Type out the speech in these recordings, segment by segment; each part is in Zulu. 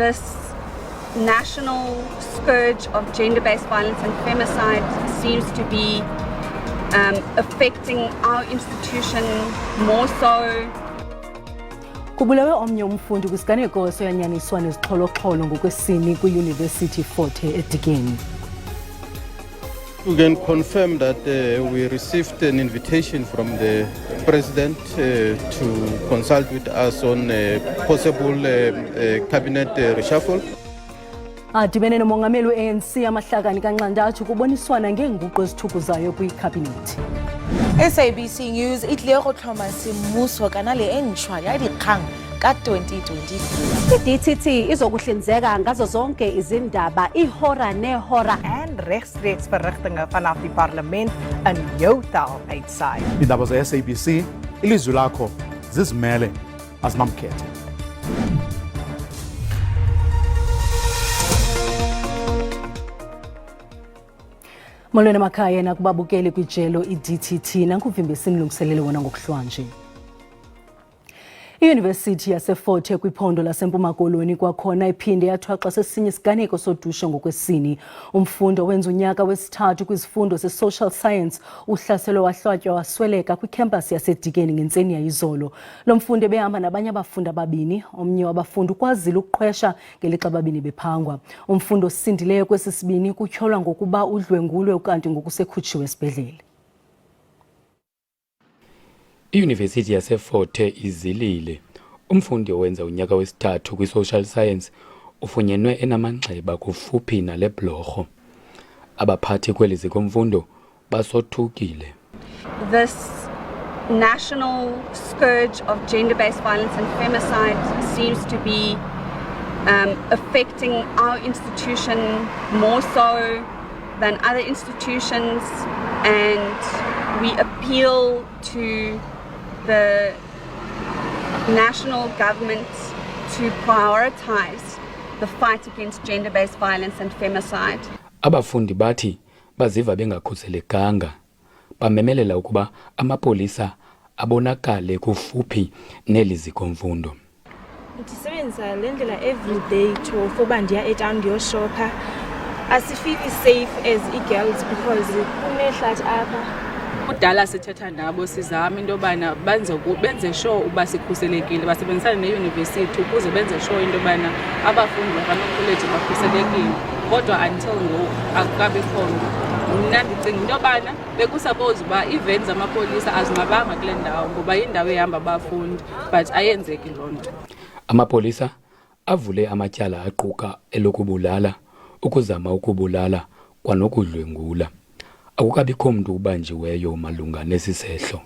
this national scourge of gender-based violence and femicide seems to be affecting our institution more so. Kubulewe omnye umfundi kwisiganeko soyanyaniswa nezixholo-xholo ngokwesini kwiYunivesithi iFort eDikeni. We can confirm that we received an invitation from the President to consult with us on a possible cabinet reshuffle. Adibene nomongameli we-ANC amahlakani kanxantathu kuboniswana ngeenguqu ezithukuzayo kwikhabhinethi. SABC News e tlile go tlhoma semmuso kana le entsha ya dikgang ka 2023. I-DTT izokuhlinzeka ngazo zonke izindaba ihora nehora En rechtstreeks verrigtinge vanaf die parlement in jou taal uitsaai. Iindaba ze-SABC, ilizwi lakho, zizimele, azinamkhethe. Molweni emakhaya nakubabukeli kwijelo i-DTT nankuvimbesini lungiselele wona ngokuhlwa nje. iYunivesithi yase-Fort kwiphondo laseMpuma Koloni kwakhona iphinde yathwaxa sesinye isiganeko sodusho ngokwesini. Umfundi owenza unyaka wesithathu kwizifundo ze-social science uhlaselwe wahlwatywa wasweleka kwikhampasi yaseDikeni ngentseni yayizolo. Lo mfundi ebehamba nabanye abafundi ababini, omnye wabafundi ukwazile ukuqhwesha ngelixa ababini bephangwa. Umfundi osindileyo kwesisibini kutyholwa ngokuba udlwengulwe ukanti ngokusekhutshiwe esibhedlele. iYunivesithi yase-Fort izilile. Umfundi owenza unyaka wesithathu kwi-social science ufunyenwe enamanxeba kufuphi nale bhlorho. Abaphathi kweli zikomfundo basothukile. This national scourge of gender-based violence and femicide seems to be affecting our institution more so than other institutions, and we appeal to the national government to prioritize the fight against gender-based violence and femicide. Abafundi bathi baziva bengakhuselekanga. Bamemelela ukuba amapolisa abonakale kufuphi neli zikomfundo. Ndisebenzisa le ndlela everyday to foba ndiya etown ndiyoshopha. Asifili safe as i-girls because kunehlathi apha. Kudala sithetha nabo sizama into yobana benze sure uba sikhuselekile, basebenzisane neYunivesithi ukuze benze sure into yobana abafundi bakanokholeji bakhuselekile. Kodwa until ngoku akukabikho nto. Mna ndicinga into yobana bekusuppose uba ii-vans zamapolisa azinqabanga kule ndawo ngoba yindawo ehamba abafundi, but ayenzeki loo nto. Amapolisa avule amatyala aquka elokubulala, ukuzama ukubulala kwanokudlwengula. Akukabikho mntu ubanjiweyo malunga nesi sehlo.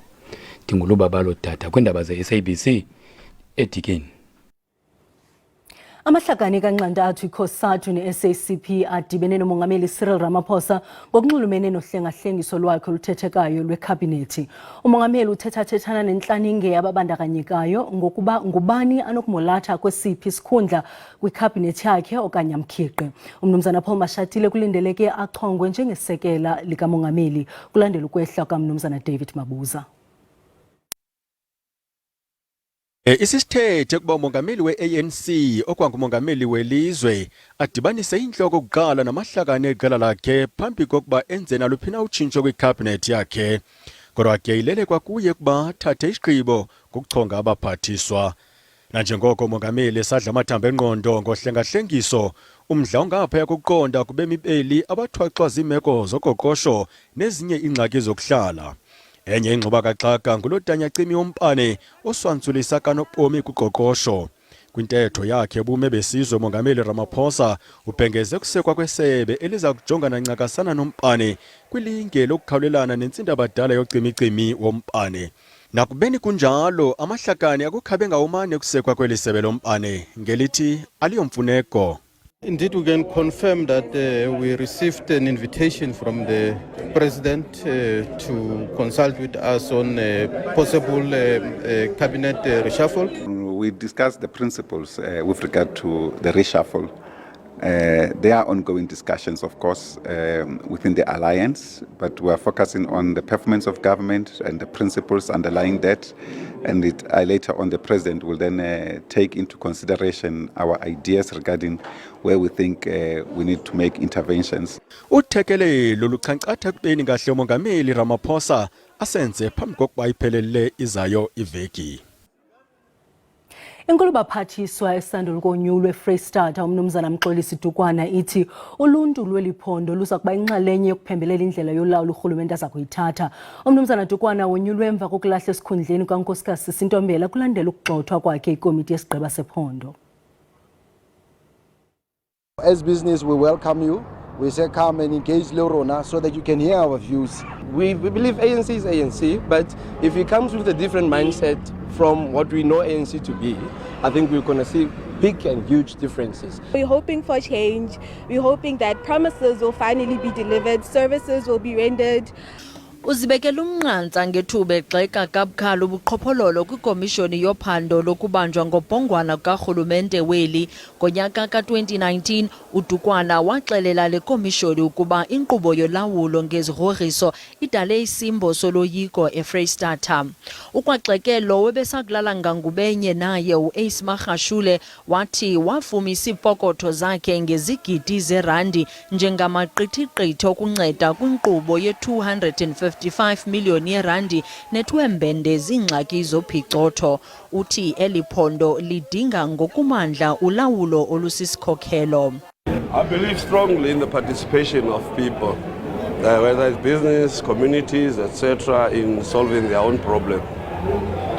Inkulubaphathiswa kwiindaba ze-SABC eDikeni. Amahlakani kanxantathu ikhosathu ne-SACP adibene nomongameli Cyril Ramaphosa ngokunxulumene nohlengahlengiso lwakhe oluthethekayo lwekhabhinethi. Umongameli uthethathethana nentlaninge yababandakanyekayo ngokuba ngubani anokumolatha kwesiphi isikhundla kwikhabhinethi yakhe okanye amkhiqe. Umnumzana Paul Mashatile kulindeleke achongwe njengesekela likamongameli kulandela ukwehla kamnumzana David Mabuza. Isisithethe kuba umongameli we-ANC okwangumongameli welizwe adibanise inhloko kuqala namahlakani eqela lakhe phambi kokuba enze naluphina utshintsho kwikhabhinethi yakhe. Kodwa ke ilele kwakuye kuba thathe isigqibo ngokuchonga abaphathiswa. Nanjengoko umongameli esadla amathambo engqondo ngohlengahlengiso, umdla ongaphaya kokuqonda kubemibeli abathwaxwa ziimeko zoqoqosho nezinye iingxaki zokuhlala. Enye ingxoba kaxaka ngulotanyacimi wompane oswantsulisa kanobomi kuqoqosho. Kwintetho yakhe ubume besizwe umongameli Ramaphosa ubhengeze kusekwa kwesebe eliza kujongana ncakasana nompane kwilinge lokukhawulelana nentsindabadala yocimicimi wompane. Nakubeni kunjalo amahlakani akukhabe ngawumane kusekwa kweli sebe lompane ngelithi aliyomfuneko. Indeed, we can confirm that we received an invitation from the President to consult with us on a possible cabinet reshuffle. We discussed the principles with regard to the reshuffle There are ongoing discussions, of course, within the alliance, but we are focusing on the performance of government and the principles underlying that. And later on, the President will then take into consideration our ideas regarding where we think we need to make interventions. Uthekelelo lukhankqatha ekubeni kahle umongameli Ramaphosa asenze phambi kokuba iphelele izayo iveki. Inkulubaphathiswa esandul konyulo eFreystata umnumzana Mxolisi Dukwana ithi uluntu lweli phondo luza kuba inxalenye yokuphembelela indlela yolawulo urhulumente aza kuyithatha. Umnumzana Dukwana wonyulwe emva kokulahla esikhundleni kaNkosikazi Sisintombela kulandela ukugxothwa kwakhe ikomiti yesigqeba sephondo. As business, we welcome you. We say come and engage Leorona so that you can hear our views. We believe ANC is ANC, but if it comes with a different mindset from what we know ANC to be, I think we're going to see big and huge differences. We're hoping for change. We're hoping that promises will finally be delivered, services will be rendered. Uzibekela umnqantsa ngethuba egxeka kabukhali ubuqhophololo kwikomishoni yophando lokubanjwa ngobhongwana karhulumente weli. Ngonyaka ka-2019 uDukwana waxelela le komishoni ukuba inkqubo yolawulo ngezigrogriso idale isimbo soloyiko eFreystata. Ukwaxekelo webesakulala ngangubenye naye uAce Magashule wathi wafumisa iipokotho zakhe ngezigidi zerandi njengamaqithiqithi okunceda kwinkqubo ye-255 million yerandi netwembende zingxaki zophicotho. Uthi eliphondo lidinga ngokumandla ulawulo olusisikhokelo. I believe strongly in the participation of people, whether it's business, communities, etc., in solving their own problem.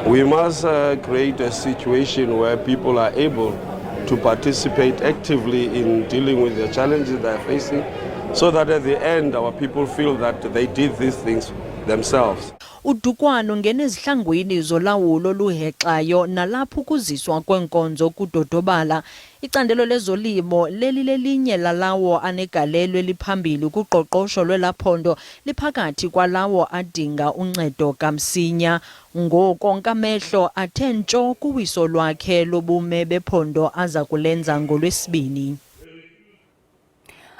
We must create a situation where people are able to participate actively in dealing with the challenges they're facing, so that at the end our people feel that they did these things themselves. uDukwana ungena ezihlangwini zolawulo luhexayo nalapho ukuziswa kwenkonzo kudodobala. Icandelo lezolimo lelinye lalawo anegalelo eliphambili kuqoqosho lwelaphondo liphakathi kwalawo adinga uncedo kamsinya. Ngoko nkamehlo athe ntsho kuwiso lwakhe lobume bephondo aza kulenza ngolwesibini.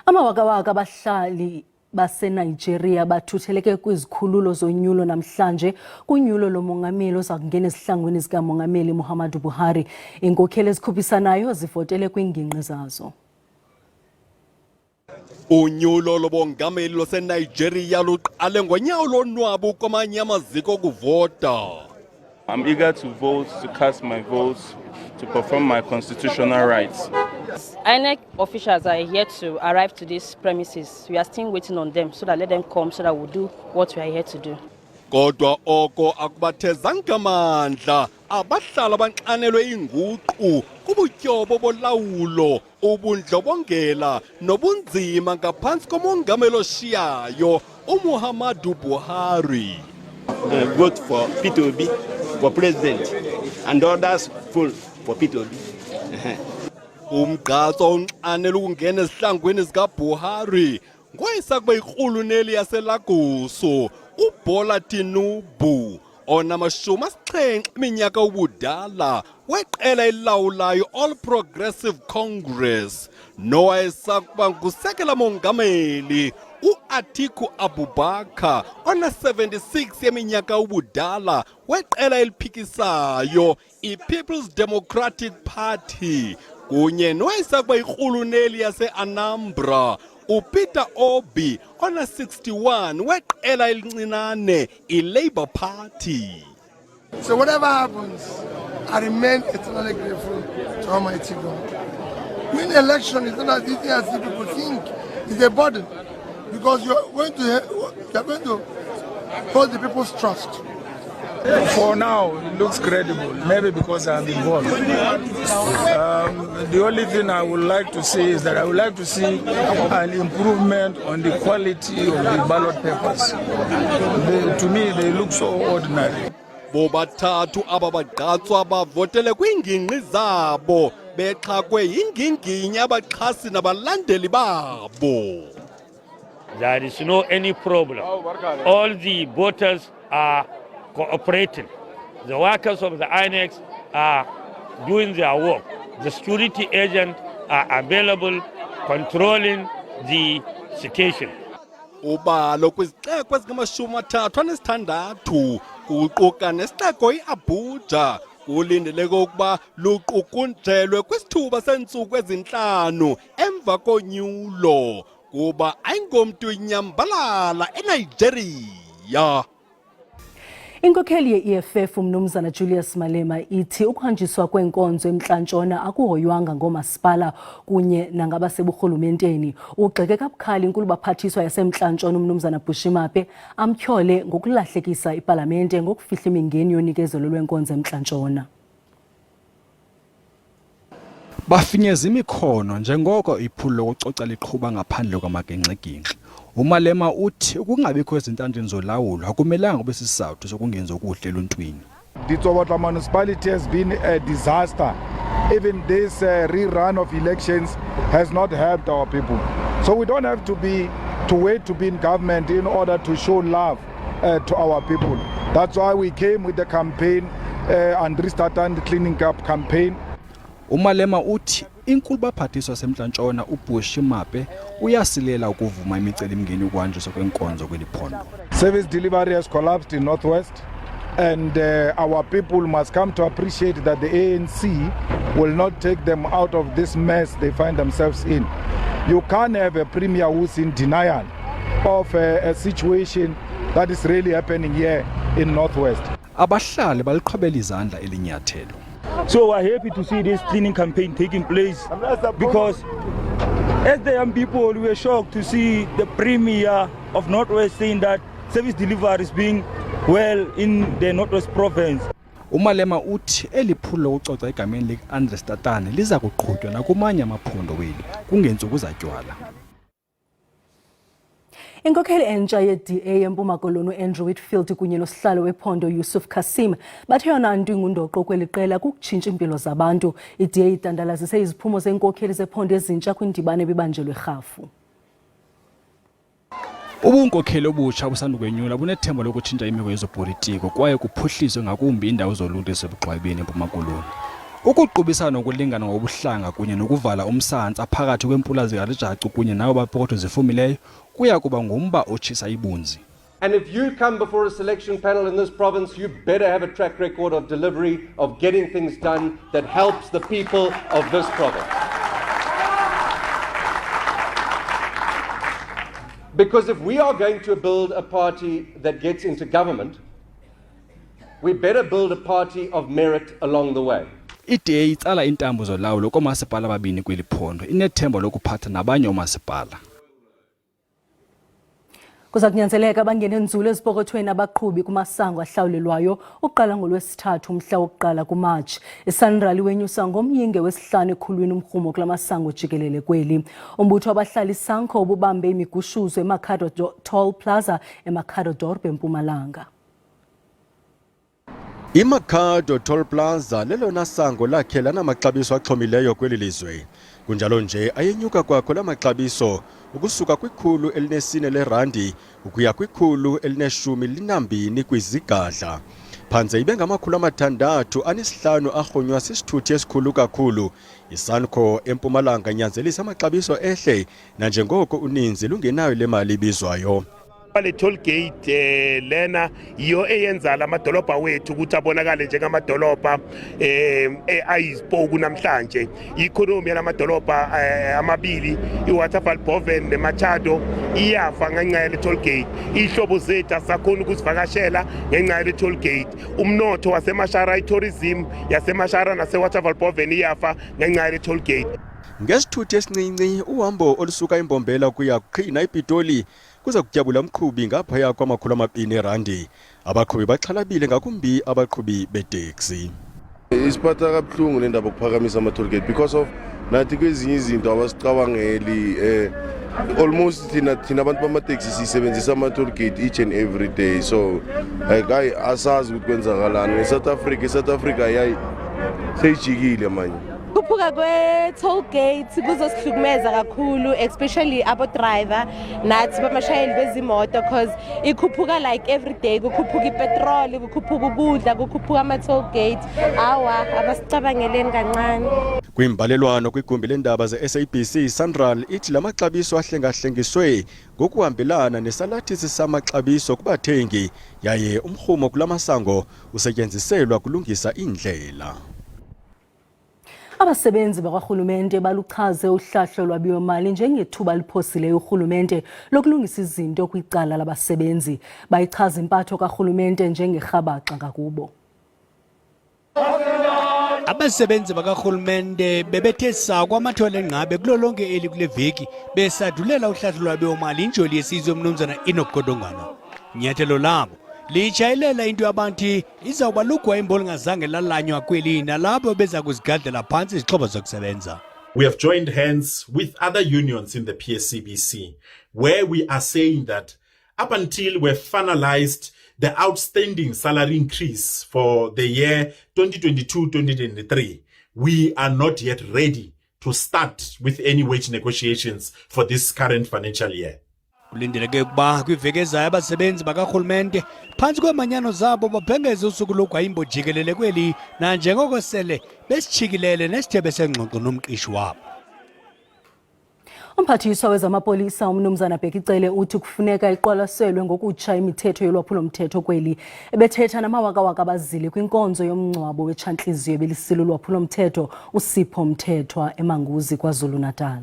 Amawakawaka abahlali baseNigeria bathutheleke kwizikhululo zonyulo namhlanje kunyulo lomongameli oza kungena ezihlangwini zikamongameli Muhammadu Buhari. Iinkokheli ezikhuphisanayo zivotele kwingingqi zazo. Unyulo lobongameli lwaseNigeria luqale ngonyawo lonwabo kwamanye amaziko okuvota. I'm eager to vote, to cast my votes, to perform my constitutional rights. INEC officials are yet to arrive to these premises. We are still waiting on them, so that let them come so that we'll do what we are here to do. Kodwa oko akubathezanga amandla abahlala abanxanelwe inguqu kubutyobo bolawulo ubundlobongela nobunzima ngaphantsi komongameli oshiyayo uMuhammadu Buhari. Vote for P2B for president and others full for P2B. Umgqatso onxanela ukungena ezihlangwini zikaBuhari ngoyisakube irhuluneli yaselagoso uBola Tinubu onama-70 iminyaka ubudala weqela elilawulayo All Progressive Congress nowayesakuba ngusekela mongameli uAtiku Abubakar ona-76 yeminyaka ubudala weqela eliphikisayo iPeople's Democratic Party kunye nowayesakuba irhuluneli yase-Anambra uPeter Obi ona-61 weqela elincinane iLabour Party. So whatever happens, I remain eternally grateful to Almighty God. Winning election is not as easy as people think. It's a burden because you're going to hold the people's trust. For now, it looks credible, maybe because I'm involved. The only thing I would like to say is that I would like to see an improvement on the quality of the ballot papers. To me, they look so ordinary. Bobathathu aba bagqatswa bavotele kwingingqi zabo bexhakwe yinginginya abaxhasi nabalandeli babo. There is no any problem. All the voters are cooperating. The workers of the INEC are doing their work. The security agents are available controlling the situation. Ubalo kwizixeko ezingama-36 kuquka nesixeko iAbuja kulindeleke ukuba luqukunjelwe kwisithuba seentsuku ezintlanu emva konyulo kuba ayingomntu inyambalala eNigeria. Inkokheli ye-EFF umnumzana Julius Malema ithi ukuhanjiswa kwenkonzo emntla-ntshona akuhoywanga ngoomasipala kunye nangabaseburhulumenteni. Ugxeke kabukhali Inkulubaphathiswa yasemntla-ntshona umnumzana Bushimape amtyhole ngokulahlekisa ipalamente ngokufihla imingeni yonikezelo lwenkonzo emntla-ntshona. Bafinyeze imikhono njengoko iphulo lokucoca liqhuba ngaphandle kwamagingxigingxi. Umalema uthi ukungabikho ezintanjeni zolawulo akumelanga kube sisizathu sokungenza okuhle eluntwini. The Tsobotla municipality has been a disaster. Even this rerun of elections has not helped our people. So we don't have to wait to be in government in order to show love to our people. That's why we came with the campaign, Andries Tatane cleaning up campaign. Umalema uthi Inkulubaphathiswa yasemntla-ntshona uBushimape uyasilela ukuvuma imicelimngeni yokuhanjiswa kwenkonzo kweli phondo. Service delivery has collapsed in Northwest, and our people must come to appreciate that the ANC will not take them out of this mess they find themselves in. You can't have a premier who's in denial of a situation that is really happening here in Northwest. Abahlali baliqhobela izandla elinyathelo. So we're happy to see this cleaning campaign taking place because as the young people, we were shocked to see the Premier of Northwest saying that service delivery is being well in the Northwest province. Umalema uthi eliphulo lokucoca egameni lika-Andries Tatane liza kuqhutywa nakumanye amaphondo weli kungenzuku zatywala. Inkokheli entsha ye-DA yeMpuma Koloni Andrew Whitfield kunye nosihlalo wephondo Yusuf Kasim bathe yona nto ingundoqo kweli qela kukutshintsha impilo zabantu. I-DA idandalazise iziphumo zeenkokheli zephondo ezintsha kwindibano ebibanjelwe eRhafu. Ubunkokheli obutsha busandukwenyula bunethemba lokutshintsha imeko yezopolitiko kwaye kuphuhliswe ngakumbi indawo zoluntu ezisebugxwayibeni eMpuma Koloni. Ukuqubisana nokulingana ngobuhlanga kunye nokuvala umsantsa phakathi kwempula zikaRijacu kunye nabo bapokotho zifumileyo kuya kuba ngumba otshisa ibunzi. And if you come before a selection panel in this province, you better have a track record of delivery, of getting things done that helps the people of this province. Because if we are going to build a party that gets into government, we better build a party of merit along the way. I-DA itsala intambo zolawulo koomasipala ababini kweli phondo inethemba lokuphatha nabanye oomasipala. Kuza kunyanzeleka bangene nzulu ezipokothweni abaqhubi kumasango ahlawulelwayo uqala ngolwesithathu umhla wokuqala kuMatshi. ISANRAL wenyusa ngomyinge wesihlanu ekhulwini umrhumo kula masango jikelele kweli. Umbutho wabahlali ISANCO ububambe imigushuzo eMakhado Toll Plaza eMakhado Dorp eMpumalanga. iMakhado Toll Plaza lelona sango lakhe lanamaxabiso axhomileyo kweli lizwe. Kunjalo nje ayenyuka kwakho la maxabiso ukusuka kwi-114 lerandi ukuya kwi-112 kwizigadla. Phantse ibe ngama-650 arhonywa sisithuthi esikhulu kakhulu. ISANCO eMpumalanga inyanzelisa amaxabiso ehle nanjengoko uninzi lungenayo le mali ibizwayo. Le toll gate lena iyo eyenza lamadolobha wethu ukuthi abonakale njengamadolobha ayizibhoku namhlanje. Economy yalamadolobha amabili iWaterfall Boven neMachado iyafa ngenxa yale toll gate. Ihlobo zethu asakhona ukuzivakashela ngenxa yale toll gate. Umnotho waseMashara itourism yaseMashara naseWaterfall Boven iyafa ngenxa yale toll gate. Ngesithuthi esincinci uhambo olusuka eMbombela kuya kuqhina ePitoli kuza kutyabula umqhubi ngaphaya kwama-200. Abaqhubi baxhalabile ngakumbi abaqhubi beteksi. Isiphatha kabuhlungu le ndaba okuphakamisa ama-toll gate because of nathi kwezinye izinto abasicabangeli almost thina abantu bamateksi sisebenzisa ama-toll gate each and every day, so like asazi ukuthi kwenzakalani. South Africa yayi seyijikile manje. Ukukhuphuka kwe toll gate kuzosihlukumeza kakhulu, especially abo driver nathi bamashayeli bezimoto, because ikhuphuka like every day, kukhuphuka ipetrol, kukhuphuka ukudla, kukhuphuka ama toll gate. Awa abasicabangeleni kancane. Kwimbalelwano kwigumbi lendaba ze-SABC, Sanral ithi lamaxabiso ahlengahlengiswe ngokuhambelana nesalathisi samaxabiso kubathengi, yaye umrhumo kulamasango usetyenziselwa kulungisa indlela. Abasebenzi bakwarhulumente baluchaze uhlahlo lwabiwo-mali njengethuba liphosileyo urhulumente lokulungisa izinto kwicala labasebenzi. Bayichaza impatho karhulumente njengerhabaxa ngakubo. Abasebenzi bakarhulumente bebethe kwamathole enqabe kulo lonke eli kule veki besadulela uhlahlo lwabiwo-mali injoli yesizwe umnumzana inogodongana. Nyathelo labo liyijayelela into yabantu izawuba lugwayimbo olungazange lalanywa kweli nalabo beza kuzigadlela phantsi izixhobo zokusebenza. We have joined hands with other unions in the PSCBC, where we are saying that up until we've finalized the outstanding salary increase for the year 2022-2023, we are not yet ready to start with any wage negotiations for this current financial year. Kulindeleke ukuba kwiveki ezayo abasebenzi bakarhulumente phantsi kwemanyano zabo babhengeze usuku logwayimbo jikelele kweli nanjengoko sele besijikilele nesithebe sengxoxo nomqishi wabo. Umphathiswa wezamapolisa umnumzana Bhekicele uthi kufuneka iqwalaselwe ngokutsha imithetho yolwaphulo-mthetho kweli. Ebethetha namawakawaka abazili kwinkonzo yomngcwabo wetshantliziyo ebelisilo lwaphulo-mthetho uSipho Mthethwa eManguzi KwaZulu-Natal.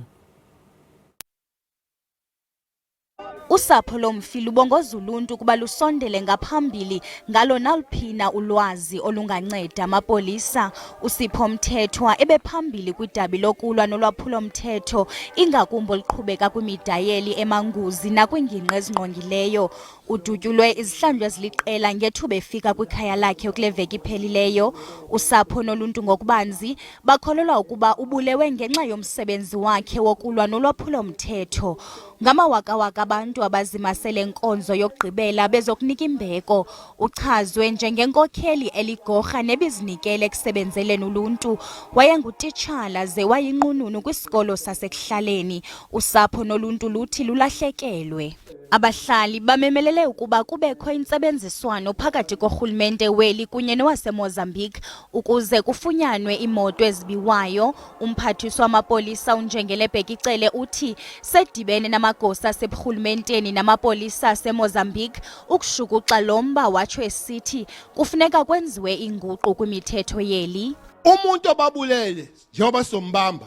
Usapho lomfi lubongoza uluntu kuba lusondele ngaphambili ngalo naluphina ulwazi olunganceda amapolisa. uSipho Mthethwa ebephambili kwidabi lokulwa nolwaphulo-mthetho ingakumbi oluqhubeka kwimidayeli eManguzi nakwingingqi ezingqongileyo. Udutyulwe izihlandlo eziliqela ngethuba efika kwikhaya lakhe kule veki iphelileyo. Usapho noluntu ngokubanzi bakholelwa ukuba ubulewe ngenxa yomsebenzi wakhe wokulwa nolwaphulo-mthetho. Ngamawakawaka abantu abazimasele nkonzo yokugqibela bezokunika imbeko. Uchazwe njengenkokheli eligorha nebizinikele ekusebenzeleni uluntu. Wayengutitshala ze wayinqununu kwisikolo sasekuhlaleni. Usapho noluntu luthi lulahlekelwe. Abahlali bamemelele ukuba kubekho intsebenziswano phakathi korhulumente weli kunye nowaseMozambique ukuze kufunyanwe imoto ezibiwayo. Umphathiswa wamapolisa uNjengele Bhekicele uthi sedibene namagosa aseburhulumenteni namapolisa aseMozambique ukushukuxa lo mba, watsho esithi kufuneka kwenziwe inguqu kwimithetho yeli. Umuntu obabulele njengoba sombamba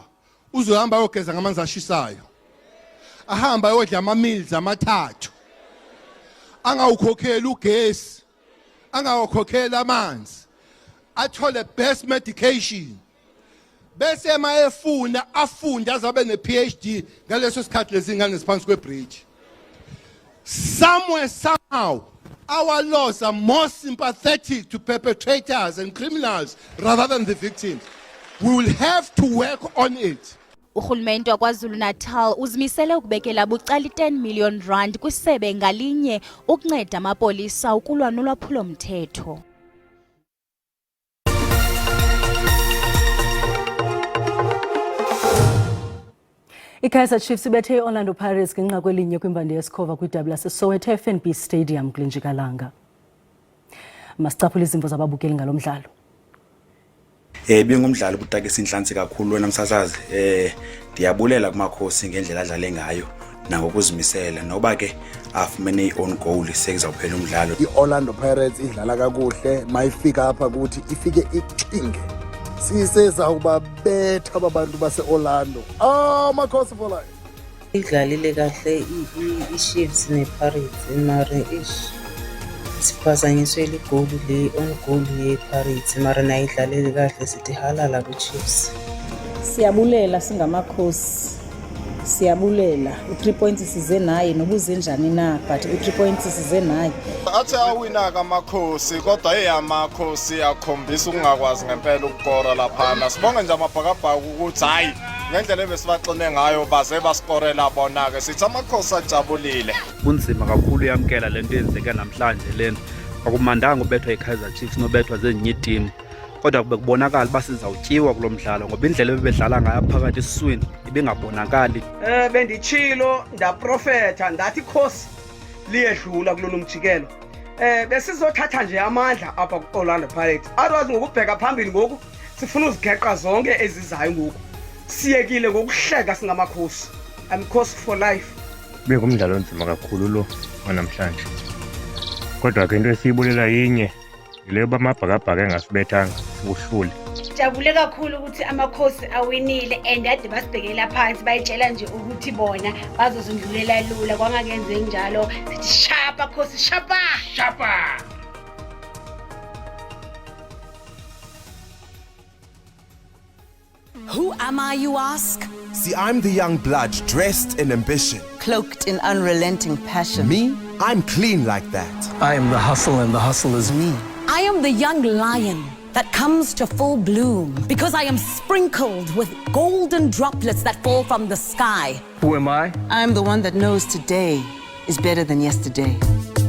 uzohamba ayogeza ngamanzi ashisayo, ahamba ayodla ama-meals amathathu, angawukhokheli ugesi, angawukhokheli amanzi, athole best medication, bese efuna afunde azabe ne-PhD ngaleso sikhathi lezi ngane ziphansi kwebridge. Somewhere, somehow, our laws are more sympathetic to perpetrators and criminals rather than the victims. We will have to work on it. Urhulumente waKwaZulu-Natal uzimisele ukubekela bucala i-10 million rand kwisebe ngalinye ukunceda amapolisa ukulwa nolwaphulo-mthetho. I-Kaizer Chiefs ibethe i-Orlando Pirates ngenxa kwelinye kwimbandi yesikhova kwidabi laseSoweto FNB Stadium kule njikalanga. Masicaphule izimvo zababukeli ngalo mdlalo. Bengumdlalo kutakisa inhlansi kakhulu wena msasazi. Ndiyabulela kumakhosi ngendlela adlale ngayo nangokuzimisela noba ke afumene i-own goal sekuzawuphela umdlalo. I-Orlando Pirates idlala kakuhle mayifika apha ukuthi ifike ixinge. Sisezawubabetha abantu base-Orlando. Makhosi for life. Idlalile kahle i-Chiefs ne-Pirates mara siphazanyiswe ligoli le-on goal ye-Pirates mara nayo idlalile kahle sithi halala ku-Chiefs. Siyabulela singamakhosi. Siyabulela u3 points size naye nobuze njani na but u3 points size naye. Athi awina kamakhosi kodwa eyamakhosi akhombisa ukungakwazi ngempela ukukora lapha. Sibonge nje amabhakabhaka ukuthi hayi ngendlela ebesibaxine ngayo baze baskorela bona ke sithi amakhosi ajabulile. Kunzima kakhulu yamkela lento eyenzeke namhlanje lena. Akumandanga ubethwa iKaizer Chiefs nobethwa zezinye team. kodwa kube kubonakala uba sizawutyiwa kulo mdlalo ngoba indlela ebebedlala ngayo phakathi esiswini ibingabonakali. Benditshilo ndaprofetha ndathi ikhosi liyedlula kulolu mjikelo. Besizothatha nje amandla apha ku-Orlando Pirates. Otherwise ngokubheka phambili ngoku sifuna uzigeqa zonke ezizayo ngoku. Siyekile ngokuhleka singamakhosi. I'm course for life. Bekungumdlalo onzima kakhulu lo namhlanje. Kodwa ke into esiyibulela yinye yile yoba amabhakabhaka engasibethanga sibuhlule. Jabule kakhulu ukuthi amakhosi awinile and ade basibhekela phansi bayitshela nje ukuthi bona bazozindlulela lula kwangakenzeki njalo sithi shapa khosi shapa shapa. Who am I, you ask? See, I'm the young blood dressed in ambition. Cloaked in unrelenting passion. Me? I'm clean like that. I am the hustle and the hustle is me. I am the young lion that comes to full bloom because I am sprinkled with golden droplets that fall from the sky. Who am I? I'm the one that knows today is better than yesterday.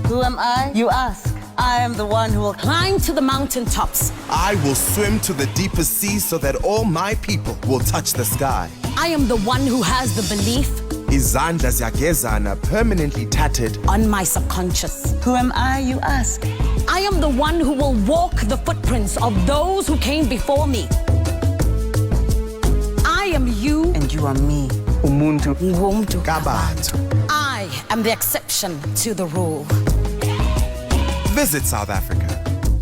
Who am I? You ask. I am the one who will climb to the mountaintops. I will swim to the deepest seas so that all my people will touch the sky. I am the one who has the belief Izandla ziyagezana permanently tattered on my subconscious. Who am I, you ask? I am the one who will walk the footprints of those who came before me. I am you. And you are me. Umuntu. Ngumntu. Kabantu. I am the exception to the rule. Visit South Africa.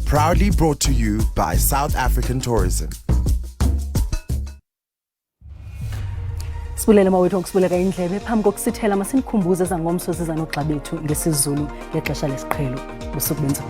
Proudly brought to you by South African Tourism. Sibulele mawethu ngokusibuleka indlebe phambi kokusithela masinikhumbuze zangomso zizanogxa bethu ngesizulu ngexesha lesiqhelo usuku benzima.